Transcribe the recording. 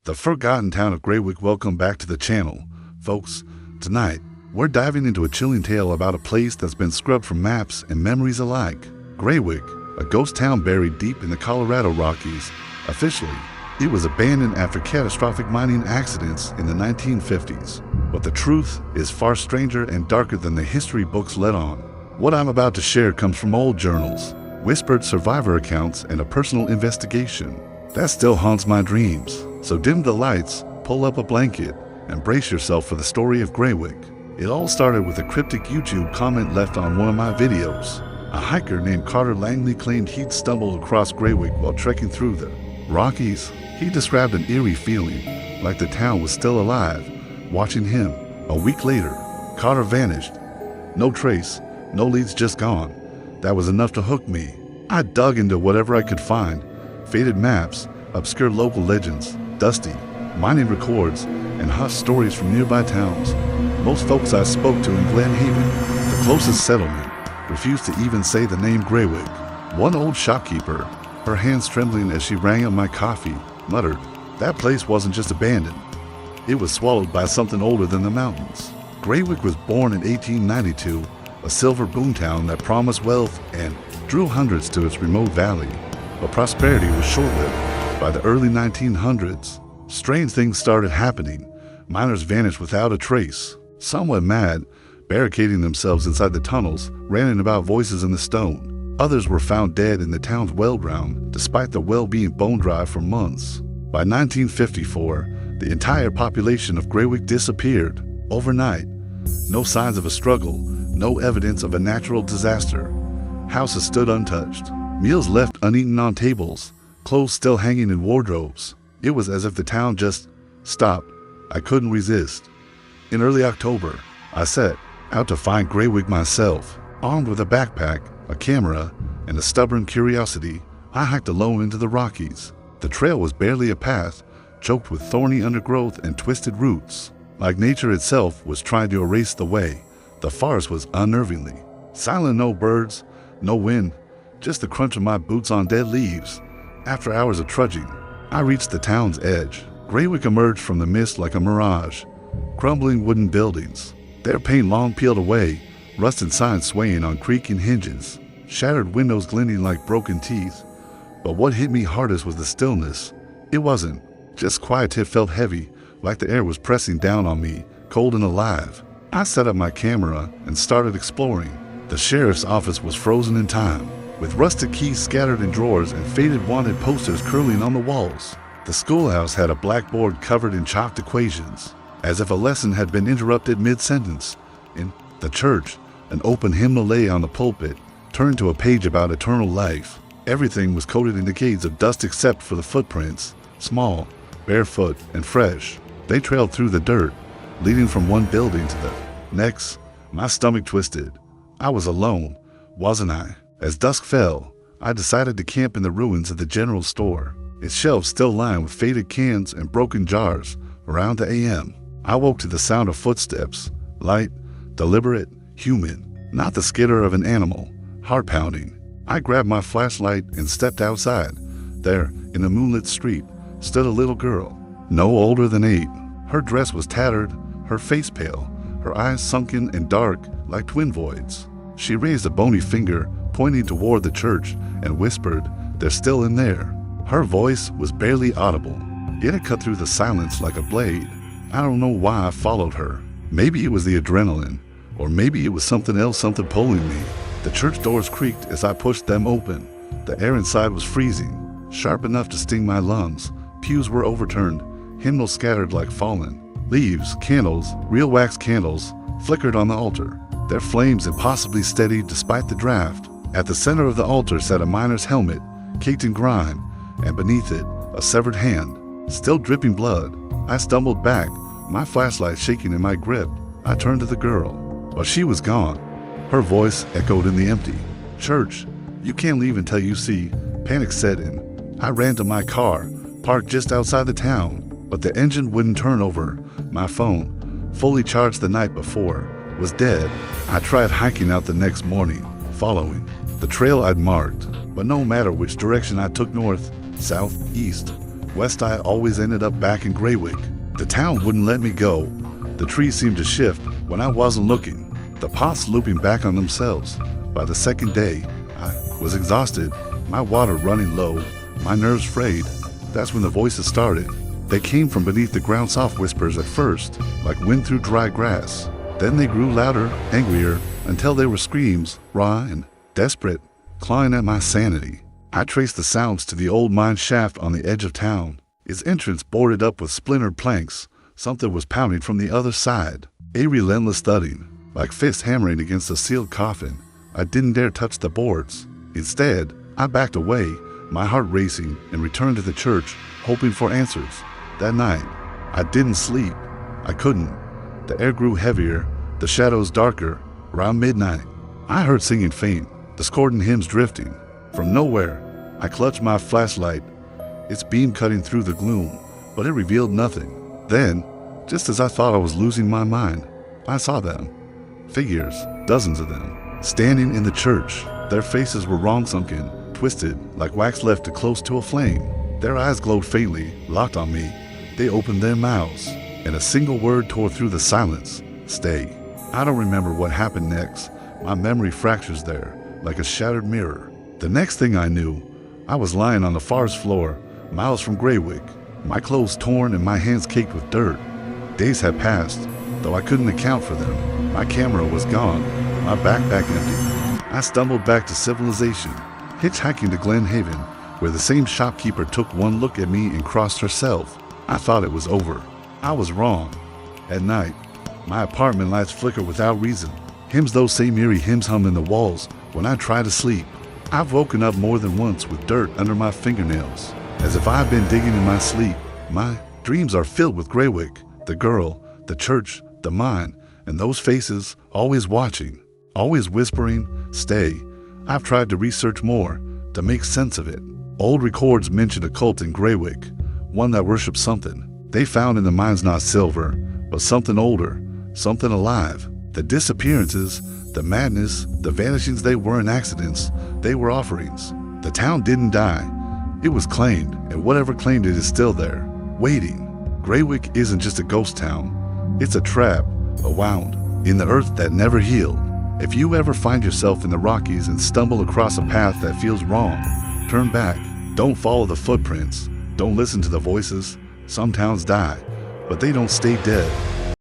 The forgotten town of Graywick. Welcome back to the channel. Folks, tonight, we're diving into a chilling tale about a place that's been scrubbed from maps and memories alike. Graywick, a ghost town buried deep in the Colorado Rockies. Officially, it was abandoned after catastrophic mining accidents in the 1950s. But the truth is far stranger and darker than the history books let on. What I'm about to share comes from old journals, whispered survivor accounts, and a personal investigation that still haunts my dreams. So dim the lights, pull up a blanket, and brace yourself for the story of Graywick. It all started with a cryptic YouTube comment left on one of my videos. A hiker named Carter Langley claimed he'd stumbled across Graywick while trekking through the Rockies. He described an eerie feeling, like the town was still alive, watching him. A week later, Carter vanished. No trace, no leads, just gone. That was enough to hook me. I dug into whatever I could find. Faded maps, obscure local legends, dusty mining records, and hush stories from nearby towns. Most folks I spoke to in Glen Haven, the closest settlement, refused to even say the name Graywick. One old shopkeeper, her hands trembling as she rang up my coffee, muttered, "That place wasn't just abandoned. It was swallowed by something older than the mountains." Graywick was born in 1892, a silver boomtown that promised wealth and drew hundreds to its remote valley. But prosperity was short-lived. By the early 1900s, strange things started happening. Miners vanished without a trace. Some went mad, barricading themselves inside the tunnels, ranting about voices in the stone. Others were found dead in the town's well ground, despite the well being bone dry for months. By 1954, the entire population of Graywick disappeared. Overnight, no signs of a struggle, no evidence of a natural disaster. Houses stood untouched, meals left uneaten on tables, clothes still hanging in wardrobes. It was as if the town just stopped. I couldn't resist. In early October, I set out to find Graywick myself. Armed with a backpack, a camera, and a stubborn curiosity, I hiked alone into the Rockies. The trail was barely a path, choked with thorny undergrowth and twisted roots. Like nature itself was trying to erase the way. The forest was unnervingly silent. No birds, no wind, just the crunch of my boots on dead leaves. After hours of trudging, I reached the town's edge. Graywick emerged from the mist like a mirage. Crumbling wooden buildings, their paint long peeled away, rusted signs swaying on creaking hinges, shattered windows glinting like broken teeth. But what hit me hardest was the stillness. It wasn't just quiet, it felt heavy, like the air was pressing down on me, cold and alive. I set up my camera and started exploring. The sheriff's office was frozen in time, with rusted keys scattered in drawers and faded wanted posters curling on the walls. The schoolhouse had a blackboard covered in chalked equations, as if a lesson had been interrupted mid-sentence. In the church, an open hymnal lay on the pulpit, turned to a page about eternal life. Everything was coated in decades of dust except for the footprints, small, barefoot, and fresh. They trailed through the dirt, leading from one building to the next. My stomach twisted. I was alone, wasn't I? As dusk fell, I decided to camp in the ruins of the general store, its shelves still lined with faded cans and broken jars. Around the AM, I woke to the sound of footsteps, light, deliberate, human, not the skitter of an animal, heart-pounding. I grabbed my flashlight and stepped outside. There, in the moonlit street, stood a little girl, no older than 8. Her dress was tattered, her face pale, her eyes sunken and dark like twin voids. She raised a bony finger, pointing toward the church, and whispered, "They're still in there." Her voice was barely audible, yet it cut through the silence like a blade. I don't know why I followed her. Maybe it was the adrenaline, or maybe it was something else, something pulling me. The church doors creaked as I pushed them open. The air inside was freezing, sharp enough to sting my lungs. Pews were overturned, hymnals scattered like fallen leaves. Candles, real wax candles, flickered on the altar, their flames impossibly steady despite the draft. At the center of the altar sat a miner's helmet, caked in grime, and beneath it, a severed hand, still dripping blood. I stumbled back, my flashlight shaking in my grip. I turned to the girl, but she was gone. Her voice echoed in the empty. "Church, you can't leave until you see." Panic set in. I ran to my car, parked just outside the town, but the engine wouldn't turn over. My phone, fully charged the night before, was dead. I tried hiking out the next morning, following the trail I'd marked, but no matter which direction I took, north, south, east, West I always ended up back in Graywick. The town wouldn't let me go. The trees seemed to shift when I wasn't looking, the pots looping back on themselves. By the second day, I was exhausted, my water running low, my nerves frayed. That's when the voices started. They came from beneath the ground, soft whispers at first, like wind through dry grass. Then they grew louder, angrier, until they were screams, raw and desperate, clawing at my sanity. I traced the sounds to the old mine shaft on the edge of town. Its entrance boarded up with splintered planks. Something was pounding from the other side, a relentless thudding, like fists hammering against a sealed coffin. I didn't dare touch the boards. Instead, I backed away, my heart racing, and returned to the church, hoping for answers. That night, I didn't sleep. I couldn't. The air grew heavier, the shadows darker. Around midnight, I heard singing faint, discordant hymns drifting. From nowhere, I clutched my flashlight, its beam cutting through the gloom, but it revealed nothing. Then, just as I thought I was losing my mind, I saw them. Figures, dozens of them, standing in the church. Their faces were wrong-sunken, twisted, like wax left too close to a flame. Their eyes glowed faintly, locked on me. They opened their mouths, and a single word tore through the silence: stay. I don't remember what happened next. My memory fractures there, like a shattered mirror. The next thing I knew, I was lying on the forest floor, miles from Graywick, my clothes torn and my hands caked with dirt. Days had passed, though I couldn't account for them. My camera was gone, my backpack empty. I stumbled back to civilization, hitchhiking to Glen Haven, where the same shopkeeper took one look at me and crossed herself. I thought it was over. I was wrong. At night, my apartment lights flicker without reason. Hymns, those same eerie hymns, hum in the walls when I try to sleep. I've woken up more than once with dirt under my fingernails, as if I've been digging in my sleep. My dreams are filled with Graywick, the girl, the church, the mine, and those faces always watching, always whispering, stay. I've tried to research more, to make sense of it. Old records mention a cult in Graywick, one that worships something. They found in the mines not silver, but something older, something alive. The disappearances, the madness, the vanishings, they weren't accidents, they were offerings. The town didn't die. It was claimed, and whatever claimed it is still there, waiting. Graywick isn't just a ghost town. It's a trap, a wound, in the earth that never healed. If you ever find yourself in the Rockies and stumble across a path that feels wrong, turn back. Don't follow the footprints. Don't listen to the voices. Some towns die, but they don't stay dead.